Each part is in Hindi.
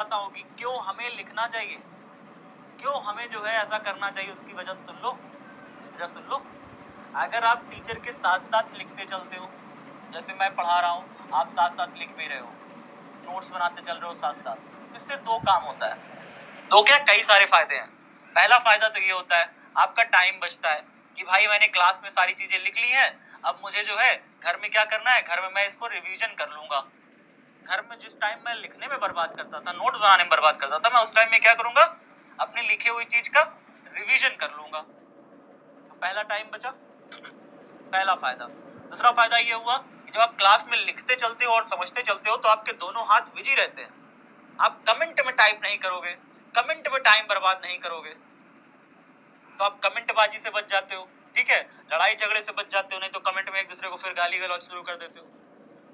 बताता हूँ कि क्यों हमें लिखना चाहिए, क्यों हमें जो है ऐसा करना चाहिए, उसकी वजह सुन लो, वजह सुन लो। अगर आप टीचर के साथ-साथ लिखते चलते हो, जैसे मैं पढ़ा रहा हूँ, आप साथ-साथ लिख भी रहे हो, नोट्स बनाते चल रहे हो साथ-साथ, तो इससे 2 काम होता है। 2 क्या, कई सारे फ़ायदे हैं। पहला फ़ायदा तो ये होता है, आपका टाइम बचता है कि भाई मैंने क्लास में सारी चीज़ें लिख ली हैं, अब मुझे जो है घर में क्या करना है, घर में मैं इसको रिवीजन कर लूँगा। घर में जिस टाइम मैं लिखने में बर्बाद करता था, नोट बनाने में बर्बाद करता था, मैं उस टाइम में क्या करूँगा, अपनी लिखी हुई चीज़ का रिवीजन कर लूँगा। तो पहला टाइम बचा, पहला फ़ायदा। दूसरा फ़ायदा ये हुआ कि जब आप क्लास में लिखते चलते हो और समझते चलते हो, तो आपके दोनों हाथ बिज़ी रहते हैं। आप कमेंट में टाइप नहीं करोगे, कमेंट में टाइम बर्बाद नहीं करोगे, तो आप कमेंटबाजी से बच जाते हो, ठीक है? लड़ाई झगड़े से बच जाते हो, नहीं तो कमेंट में एक-दूसरे को फिर गाली-गलौज शुरू कर देते हो।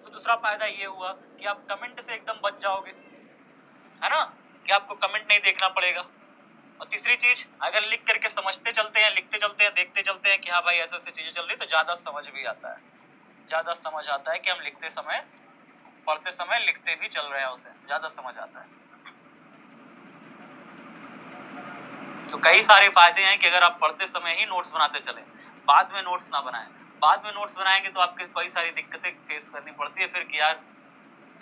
तो दूसरा फ़ायदा ये हुआ कि आप कमेंट से एकदम बच जाओगे, है ना? कि आपको कमेंट नहीं देखना पड़ेगा। और तीसरी चीज़, अगर लिख करके समझते चलते हैं, लिखते चलते हैं, देखते चलते हैं कि हाँ भाई ऐसे-ऐसे चीज़ें चल रही है, तो ज़्यादा समझ भी आता है। ज़्यादा समझ आता है कि हम लिखते समय, पढ़ते समय लिखते भी चल रहे हैं उसे, ज़्यादा समझ आता है। तो कई सारे फ़ायदे हैं कि अगर आप पढ़ते समय ही नोट्स बनाते चलें, बाद में नोट्स ना बनाएँ। बाद में नोट्स बनाएँगे तो आपको कई सारी दिक्कतें फेस करनी पड़ती है फिर कि यार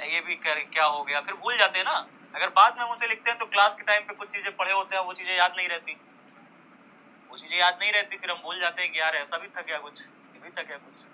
ये भी क्या हो गया? फिर भूल जाते हैं ना। अगर बाद में हम उसे लिखते हैं तो क्लास के टाइम पे कुछ चीज़ें पढ़े होते हैं, वो चीज़ें याद नहीं रहती। वो चीज़ें याद नहीं रहती, फिर हम भूल जाते हैं कि यार ऐसा भी था क्या कुछ? ये भी था क्या कुछ?